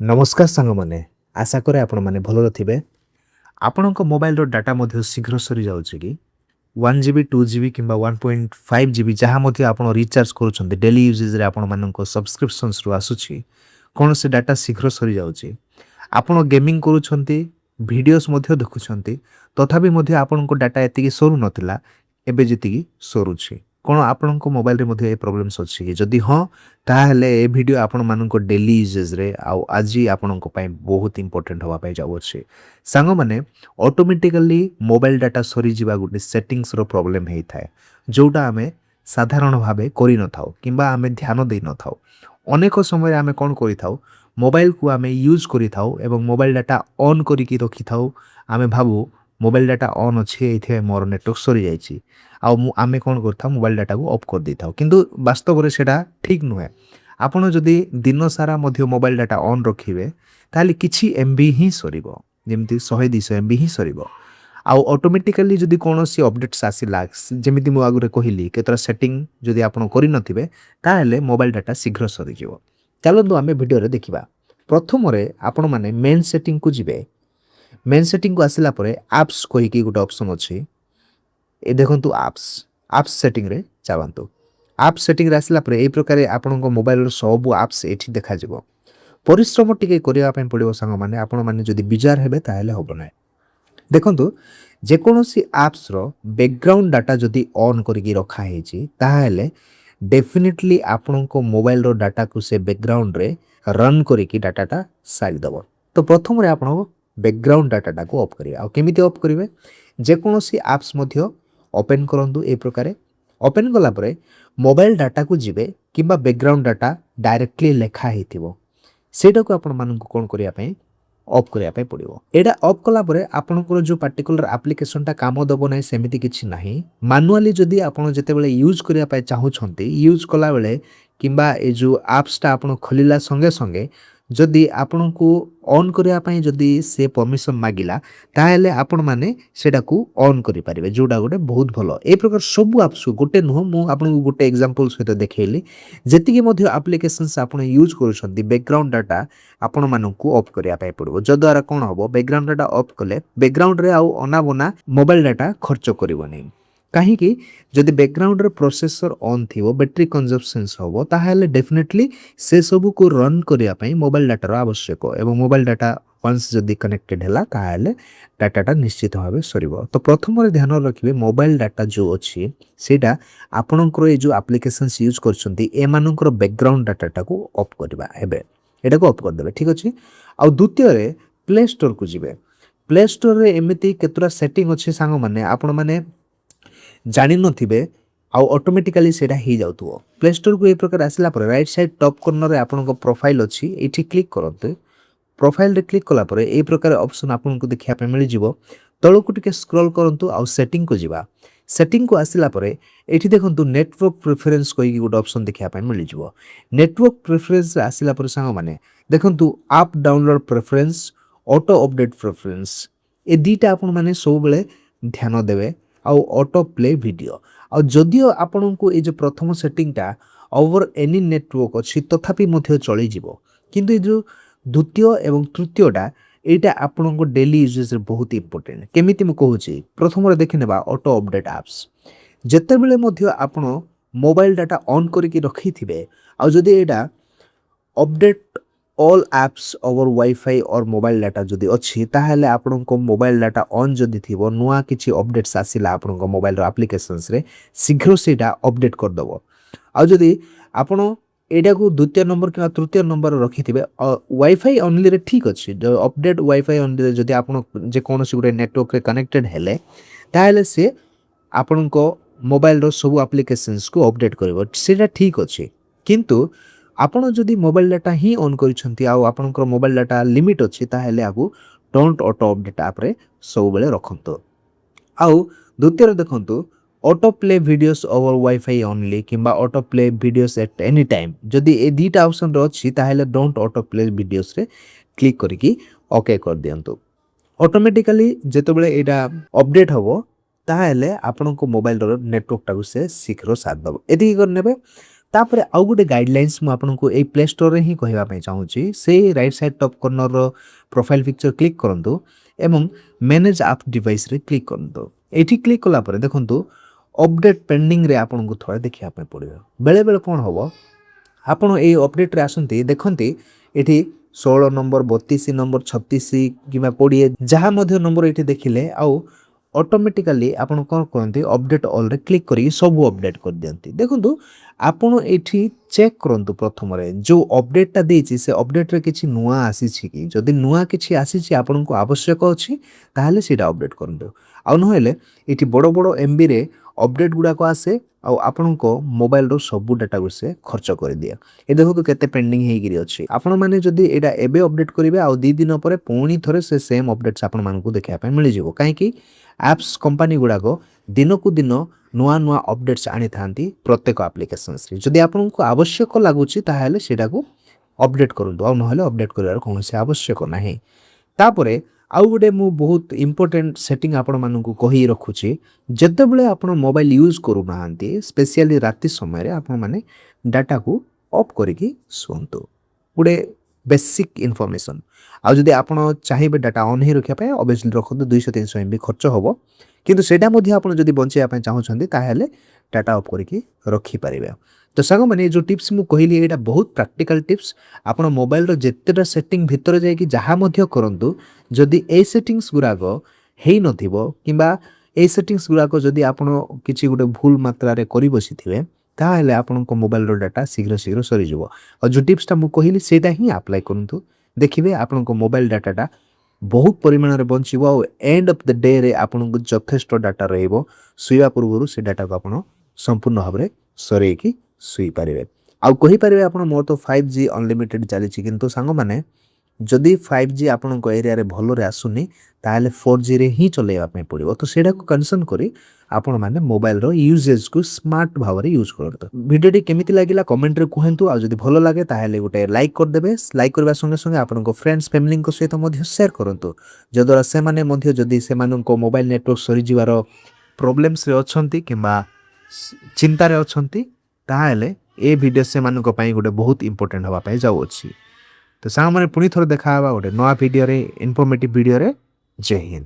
ନମସ୍କାର ସାଙ୍ଗମାନେ। ଆଶା କରେ ଆପଣମାନେ ଭଲରେ ଥିବେ। ଆପଣଙ୍କ ମୋବାଇଲର ଡାଟା ମଧ୍ୟ ଶୀଘ୍ର ସରିଯାଉଛି କି? 1 GB 2 GB କିମ୍ବା 1.5 GB ଯାହା ମଧ୍ୟ ଆପଣ ରିଚାର୍ଜ କରୁଛନ୍ତି ଡେଲି ୟୁଜେଜରେ ଆପଣମାନଙ୍କ ସବସ୍କ୍ରିପସନ୍ସରୁ ଆସୁଛି, କ'ଣ ସେ ଡାଟା ଶୀଘ୍ର ସରିଯାଉଛି? ଆପଣ ଗେମିଂ କରୁଛନ୍ତି, ଭିଡ଼ିଓସ୍ ମଧ୍ୟ ଦେଖୁଛନ୍ତି, ତଥାପି ମଧ୍ୟ ଆପଣଙ୍କ ଡାଟା ଏତିକି ସରୁନଥିଲା, ଏବେ ଯେତିକି ସରୁଛି। କ'ଣ ଆପଣଙ୍କ ମୋବାଇଲରେ ମଧ୍ୟ ଏ ପ୍ରୋବ୍ଲେମ୍ସ ଅଛି କି? ଯଦି ହଁ, ତାହେଲେ ଏ ଭିଡ଼ିଓ ଆପଣମାନଙ୍କ ଡେଲି ୟୁଜେଜରେ ଆଉ ଆଜି ଆପଣଙ୍କ ପାଇଁ ବହୁତ ଇମ୍ପୋର୍ଟାଣ୍ଟ ହେବା ପାଇଁ ଯାଉଅଛି। ସାଙ୍ଗମାନେ, ଅଟୋମେଟିକାଲି ମୋବାଇଲ ଡାଟା ସରିଯିବା ଗୋଟେ ସେଟିଂସର ପ୍ରୋବ୍ଲେମ୍ ହେଇଥାଏ, ଯେଉଁଟା ଆମେ ସାଧାରଣ ଭାବେ କରିନଥାଉ କିମ୍ବା ଆମେ ଧ୍ୟାନ ଦେଇନଥାଉ। ଅନେକ ସମୟରେ ଆମେ କ'ଣ କରିଥାଉ, ମୋବାଇଲକୁ ଆମେ ୟୁଜ୍ କରିଥାଉ ଏବଂ ମୋବାଇଲ ଡାଟା ଅନ୍ କରିକି ରଖିଥାଉ। ଆମେ ଭାବୁ ମୋବାଇଲ ଡାଟା ଅନ୍ ଅଛି, ଏଇଥିପାଇଁ ମୋର ନେଟୱାର୍କ ସରିଯାଇଛି। ଆଉ ଆମେ କ'ଣ କରିଥାଉ, ମୋବାଇଲ ଡାଟାକୁ ଅଫ୍ କରିଦେଇଥାଉ। କିନ୍ତୁ ବାସ୍ତବରେ ସେଇଟା ଠିକ୍ ନୁହେଁ। ଆପଣ ଯଦି ଦିନସାରା ମଧ୍ୟ ମୋବାଇଲ ଡାଟା ଅନ୍ ରଖିବେ, ତାହେଲେ କିଛି MB ହିଁ ସରିବ, ଯେମିତି 100-200 MB ହିଁ ସରିବ। ଆଉ ଅଟୋମେଟିକାଲି ଯଦି କୌଣସି ଅପଡେଟ୍ସ ଆସିଲା, ଯେମିତି ମୁଁ ଆଗରେ କହିଲି, କେତେଟା ସେଟିଂ ଯଦି ଆପଣ କରିନଥିବେ, ତାହେଲେ ମୋବାଇଲ ଡାଟା ଶୀଘ୍ର ସରିଯିବ। ଚାଲନ୍ତୁ ଆମେ ଭିଡ଼ିଓରେ ଦେଖିବା। ପ୍ରଥମରେ ଆପଣମାନେ ମେନ୍ ସେଟିଂକୁ ଯିବେ। ମେନ୍ ସେଟିଂକୁ ଆସିଲା ପରେ ଆପ୍ସ କହିକି ଗୋଟେ ଅପସନ୍ ଅଛି। ଏ ଦେଖନ୍ତୁ ଆପ୍ସ ସେଟିଂରେ ଯାଆନ୍ତୁ। ଆପ୍ସ ସେଟିଂରେ ଆସିଲା ପରେ ଏହି ପ୍ରକାର ଆପଣଙ୍କ ମୋବାଇଲର ସବୁ ଆପ୍ସ ଏଠି ଦେଖାଯିବ। ପରିଶ୍ରମ ଟିକେ କରିବା ପାଇଁ ପଡ଼ିବ ସାଙ୍ଗମାନେ। ଆପଣମାନେ ଯଦି ବିଜାର ହେବେ ତାହେଲେ ହେବ ନାହିଁ। ଦେଖନ୍ତୁ, ଯେକୌଣସି ଆପ୍ସର ବ୍ୟାକଗ୍ରାଉଣ୍ଡ ଡାଟା ଯଦି ଅନ୍ କରିକି ରଖାହେଇଛି, ତାହେଲେ ଡେଫିନେଟଲି ଆପଣଙ୍କ ମୋବାଇଲର ଡାଟାକୁ ସେ ବ୍ୟାକଗ୍ରାଉଣ୍ଡରେ ରନ୍ କରିକି ଡାଟାଟା ସାରିଦେବ। ତ ପ୍ରଥମରେ ଆପଣ ବ୍ୟାକଗ୍ରାଉଣ୍ଡ ଡାଟାଟାକୁ ଅଫ୍ କରିବେ। ଆଉ କେମିତି ଅଫ୍ କରିବେ? ଯେକୌଣସି ଆପ୍ସ ମଧ୍ୟ ଓପେନ୍ କରନ୍ତୁ। ଏ ପ୍ରକାରେ ଓପେନ୍ କଲା ପରେ ମୋବାଇଲ ଡାଟାକୁ ଯିବେ କିମ୍ବା ବ୍ୟାକଗ୍ରାଉଣ୍ଡ ଡାଟା ଡାଇରେକ୍ଟଲି ଲେଖା ହେଇଥିବ, ସେଇଟାକୁ ଆପଣମାନଙ୍କୁ କ'ଣ କରିବା ପାଇଁ, ଅଫ୍ କରିବା ପାଇଁ ପଡ଼ିବ। ଏଇଟା ଅଫ୍ କଲା ପରେ ଆପଣଙ୍କର ଯେଉଁ ପାର୍ଟିକୁଲାର ଆପ୍ଲିକେସନଟା କାମ ଦେବ ନାହିଁ ସେମିତି କିଛି ନାହିଁ। ମାନୁଆଲି ଯଦି ଆପଣ ଯେତେବେଳେ ୟୁଜ୍ କରିବା ପାଇଁ ଚାହୁଁଛନ୍ତି, ୟୁଜ୍ କଲାବେଳେ କିମ୍ବା ଏ ଯେଉଁ ଆପ୍ସଟା ଆପଣ ଖୋଲିଲା ସଙ୍ଗେ ସଙ୍ଗେ ଯଦି ଆପଣଙ୍କୁ ଅନ୍ କରିବା ପାଇଁ ଯଦି ସେ ପରମିସନ୍ ମାଗିଲା, ତାହେଲେ ଆପଣମାନେ ସେଇଟାକୁ ଅନ୍ କରିପାରିବେ, ଯେଉଁଟା ଗୋଟେ ବହୁତ ଭଲ। ଏ ପ୍ରକାର ସବୁ ଆପ୍ସକୁ ଗୋଟେ ନୁହଁ, ମୁଁ ଆପଣଙ୍କୁ ଗୋଟେ ଏକ୍ଜାମ୍ପଲ୍ ସହିତ ଦେଖେଇଲି। ଯେତିକି ମଧ୍ୟ ଆପ୍ଲିକେସନ୍ସ ଆପଣ ୟୁଜ୍ କରୁଛନ୍ତି, ବ୍ୟାକଗ୍ରାଉଣ୍ଡ ଡାଟା ଆପଣମାନଙ୍କୁ ଅଫ୍ କରିବା ପାଇଁ ପଡ଼ିବ। ଯଦ୍ୱାରା କ'ଣ ହେବ, ବ୍ୟାକଗ୍ରାଉଣ୍ଡ ଡାଟା ଅଫ୍ କଲେ ବ୍ୟାକଗ୍ରାଉଣ୍ଡରେ ଆଉ ଅନାବନା ମୋବାଇଲ ଡାଟା ଖର୍ଚ୍ଚ କରିବନି। କାହିଁକି? ଯଦି ବ୍ୟାକଗ୍ରାଉଣ୍ଡରେ ପ୍ରୋସେସର ଅନ୍ ଥିବ, ବ୍ୟାଟେରୀ କନଜମ୍ପସନ୍ସ ହେବ, ତାହେଲେ ଡେଫିନେଟଲି ସେସବୁକୁ ରନ୍ କରିବା ପାଇଁ ମୋବାଇଲ ଡାଟାର ଆବଶ୍ୟକ। ଏବଂ ମୋବାଇଲ ଡାଟା ୱାନ୍ସ ଯଦି କନେକ୍ଟେଡ଼ ହେଲା, ତାହେଲେ ଡାଟାଟା ନିଶ୍ଚିତ ଭାବେ ସରିବ। ତ ପ୍ରଥମରେ ଧ୍ୟାନ ରଖିବେ, ମୋବାଇଲ ଡାଟା ଯେଉଁ ଅଛି ସେଇଟା ଆପଣଙ୍କର ଏ ଯେଉଁ ଆପ୍ଲିକେସନ୍ସ ୟୁଜ୍ କରୁଛନ୍ତି, ଏମାନଙ୍କର ବ୍ୟାକଗ୍ରାଉଣ୍ଡ ଡାଟାଟାକୁ ଅଫ୍ କରିବା। ଏବେ ଏଟାକୁ ଅଫ୍ କରିଦେବେ, ଠିକ୍ ଅଛି। ଆଉ ଦ୍ୱିତୀୟରେ ପ୍ଲେ ଷ୍ଟୋରକୁ ଯିବେ। ପ୍ଲେ ଷ୍ଟୋରରେ ଏମିତି କେତେଟା ସେଟିଂ ଅଛି ସାଙ୍ଗମାନେ, ଆପଣମାନେ ଜାଣିନଥିବେ ଆଉ ଅଟୋମେଟିକାଲି ସେଇଟା ହେଇଯାଉଥିବ। ପ୍ଲେ ଷ୍ଟୋରକୁ ଏ ପ୍ରକାର ଆସିଲା ପରେ ରାଇଟ୍ ସାଇଡ୍ ଟପ୍ କର୍ଣ୍ଣରରେ ଆପଣଙ୍କ ପ୍ରୋଫାଇଲ୍ ଅଛି, ଏଇଠି କ୍ଲିକ୍ କରନ୍ତୁ। ପ୍ରୋଫାଇଲ୍ରେ କ୍ଲିକ୍ କଲା ପରେ ଏହି ପ୍ରକାର ଅପସନ୍ ଆପଣଙ୍କୁ ଦେଖିବା ପାଇଁ ମିଳିଯିବ। ତଳକୁ ଟିକେ ସ୍କ୍ରୋଲ୍ କରନ୍ତୁ ଆଉ ସେଟିଂକୁ ଯିବା। ସେଟିଂକୁ ଆସିଲା ପରେ ଏଠି ଦେଖନ୍ତୁ ନେଟୱାର୍କ ପ୍ରିଫରେନ୍ସ କହିକି ଗୋଟେ ଅପସନ୍ ଦେଖିବା ପାଇଁ ମିଳିଯିବ। ନେଟୱାର୍କ ପ୍ରିଫରେନ୍ସରେ ଆସିଲା ପରେ ସାଙ୍ଗମାନେ ଦେଖନ୍ତୁ, app download preference, auto update preference, ଏ ଦୁଇଟା ଆପଣମାନେ ସବୁବେଳେ ଧ୍ୟାନ ଦେବେ। ଆଉ ଅଟୋ ପ୍ଲେ ଭିଡ଼ିଓ। ଆଉ ଯଦିଓ ଆପଣଙ୍କୁ ଏ ଯେଉଁ ପ୍ରଥମ ସେଟିଂଟା ଓଭର ଏନି ନେଟୱାର୍କ ଅଛି, ତଥାପି ମଧ୍ୟ ଚଳିଯିବ। କିନ୍ତୁ ଏ ଯେଉଁ ଦ୍ୱିତୀୟ ଏବଂ ତୃତୀୟଟା, ଏଇଟା ଆପଣଙ୍କ ଡେଲି ୟୁଜେଜରେ ବହୁତ ଇମ୍ପୋର୍ଟାଣ୍ଟ। କେମିତି ମୁଁ କହୁଛି, ପ୍ରଥମରେ ଦେଖିନେବା ଅଟୋ ଅପଡେଟ୍ ଆପ୍ସ। ଯେତେବେଳେ ମଧ୍ୟ ଆପଣ ମୋବାଇଲ ଡାଟା ଅନ୍ କରିକି ରଖିଥିବେ, ଆଉ ଯଦି ଏଇଟା update all apps over wifi or mobile data ଯଦି ଅଛି, ତାହେଲେ ଆପଣଙ୍କ ମୋବାଇଲ ଡାଟା ଅନ୍ ଯଦି ଥିବ, ନୂଆ କିଛି ଅପଡେଟ୍ସ ଆସିଲା ଆପଣଙ୍କ ମୋବାଇଲର ଆପ୍ଲିକେସନ୍ସରେ, ଶୀଘ୍ର ସେଇଟା ଅପଡେଟ୍ କରିଦେବ। ଆଉ ଯଦି ଆପଣ ଏଇଟାକୁ ଦ୍ୱିତୀୟ ନମ୍ବର କିମ୍ବା ତୃତୀୟ ନମ୍ବର ରଖିଥିବେ, ୱାଇଫାଇ ଅନଲିରେ ଠିକ୍ ଅଛି। ଅପଡେଟ୍ ୱାଇଫାଇ ଅନଲିରେ ଯଦି ଆପଣ ଯେକୌଣସି ଗୋଟେ ନେଟୱାର୍କରେ କନେକ୍ଟେଡ଼ ହେଲେ, ତାହେଲେ ସେ ଆପଣଙ୍କ ମୋବାଇଲର ସବୁ ଆପ୍ଲିକେସନ୍ସକୁ ଅପଡେଟ୍ କରିବ, ସେଇଟା ଠିକ୍ ଅଛି। କିନ୍ତୁ ଆପଣ ଯଦି ମୋବାଇଲ ଡାଟା ହିଁ ଅନ୍ କରିଛନ୍ତି ଆଉ ଆପଣଙ୍କର ମୋବାଇଲ ଡାଟା ଲିମିଟ୍ ଅଛି, ତାହେଲେ ଆକୁ ଡୋଣ୍ଟ ଅଟୋ ଅପଡେଟ୍ ଆପ୍ରେ ସବୁବେଳେ ରଖନ୍ତୁ। ଆଉ ଦ୍ୱିତୀୟରେ ଦେଖନ୍ତୁ, auto play videos over wifi only କିମ୍ବା auto play videos at any time, ଯଦି ଏ ଦୁଇଟା ଅପସନ୍ରେ ଅଛି, ତାହେଲେ ଡୋଣ୍ଟ ଅଟୋ ପ୍ଲେ ଭିଡ଼ିଓସ୍ରେ କ୍ଲିକ୍ କରିକି ଓକେ କରିଦିଅନ୍ତୁ। ଅଟୋମେଟିକାଲି ଯେତେବେଳେ ଏଇଟା ଅପଡେଟ୍ ହେବ, ତାହେଲେ ଆପଣଙ୍କ ମୋବାଇଲର ନେଟୱାର୍କଟାକୁ ସେ ଶୀଘ୍ର ସାରିଦେବ। ଏତିକି କରିନେବେ। तापर आउ गोटे गाइडलाइंस मु आपनको ए प्ले स्टोर रे ही कहबा पई चाहूची से राइट साइड टॉप कॉर्नर रो प्रोफाइल पिक्चर क्लिक करंतु एवं मैनेज ऐप डिवाइस रे क्लिक करंतु एठी क्लिक कला पर देखंतु अपडेट पेंडिंग रे आपनको थोड़ा देखिया पई पड़ियो बेले बेले कोन होबो आपण ए अपडेट रे आसंती देखंती एठी 16 नंबर 32 नंबर 36 किबा 20 जहा मध्ये नंबर एठी देखिले आउ ऑटोमेटिकली आपण कोन करंती अपडेट ऑल रे क्लिक करी सब अपडेट कर दियंती देखंतु आपण एठी चेक करंतु प्रथम रे जो अपडेट ता देछि से अपडेट रे किछि नुवा आसी छि कि जदि नुवा किछि आसी छि आपण को आवश्यक अछि ताहाले सेटा अपडेट करंतु आ न होले एठी बड़ो बड़ो एमबी रे अपडेट गुडा को आसे आ आपण को मोबाइल रो सब डाटा को से खर्च कर दिया ए देखो तो केते पेंडिंग हे गिरी अछि आपण माने जदि एडा एबे अपडेट करिवे आ 2 दिन परे पुणी थरे से सेम अपडेट्स आपण मान को देखा पे मिल जिवो काहे कि एप्स कंपनी गुडा को दिन को दिन नुआ नुआ अपडेट्स आनी थांती प्रत्येक एप्लिकेशंस रे जदि आपण को आवश्यक लागुची ताहाले सेटा को अपडेट करंतु आ न होले अपडेट करिवार कोनोसी आवश्यक नाही तापरे आउ गोटे मु बहुत इंपोर्टेंट सेटिंग आपण मानकु कहि रखुची जते बेले आपण मोबाइल यूज करू नाहंती स्पेशली राति समय रे आपण माने डाटा को ऑफ करिकि सुनतु गोटे बेसिक इन्फॉर्मेशन आ जदि आपण चाहिबे डाटा ऑन ही रखिया पे ऑब्वियसली रखंतु 200 300 एमबी खर्च होबो किंतु सेटा मध्ये आपण जदि बंचेया पे चाहउछंती ताहेले डाटा ऑफ करिकि रखि परिबे तो सागो माने जो टिप्स मु कहिली एटा बहुत प्रैक्टिकल टिप्स आपण मोबाइल रो जेतेटा सेटिंग भितर जाय कि जहा मध्ये करंतु जदि ए सेटिंग्स गुरागो हेई नथिबो किबा ए सेटिंग्स गुराको जदि आपण किछि गुटे भूल मात्रा रे करि बसिथिबे ताहेले आपण को मोबाइल रो डाटा शीघ्र शीघ्र सरी जिवो और जो टिप्स ता मु कहिली सेटा ही अप्लाई करंतु देखिबे आपण को मोबाइल डाटाटा बहुत परिमाण रे बंचिबो और एंड ऑफ द डे रे आपण को जथेष्ट डाटा रहइबो सुइया पूर्वरु से डाटा को आपण संपूर्ण भाबरे सरेई कि सुई पारिबे आ कहि पारिबे आपण मोर तो 5G अनलिमिटेड चली छि किंतु सांग माने जदि 5G आपण को एरिया रे भलो रे आसुनी ताले 4G रे ही चलेबा पे पड़िबो तो सेडा को कंसर्न करी आपण माने मोबाइल रो यूजेज को स्मार्ट भाव रे यूज करतो वीडियो टी केमिति लागिला कमेंट रे कहंतु आ जदि भलो लागे ताले गोटे लाइक कर देबे लाइक करबा संगे संगे आपण को फ्रेंड्स फैमिली को सहित मध्ये शेयर करंतु जदरा से माने मध्ये जदि से मानन को मोबाइल नेटवर्क सरी जिवारो प्रॉब्लम्स रे अछंती किबा चिंता रे अछंती ताले ए वीडियो से मानन को पई गोटे बहुत इंपोर्टेंट हवा पई जाउ अछि तो सांग माने पुनी थोर देखा हवा गोटे नया वीडियो रे इन्फॉर्मेटिव वीडियो रे जय हिंद।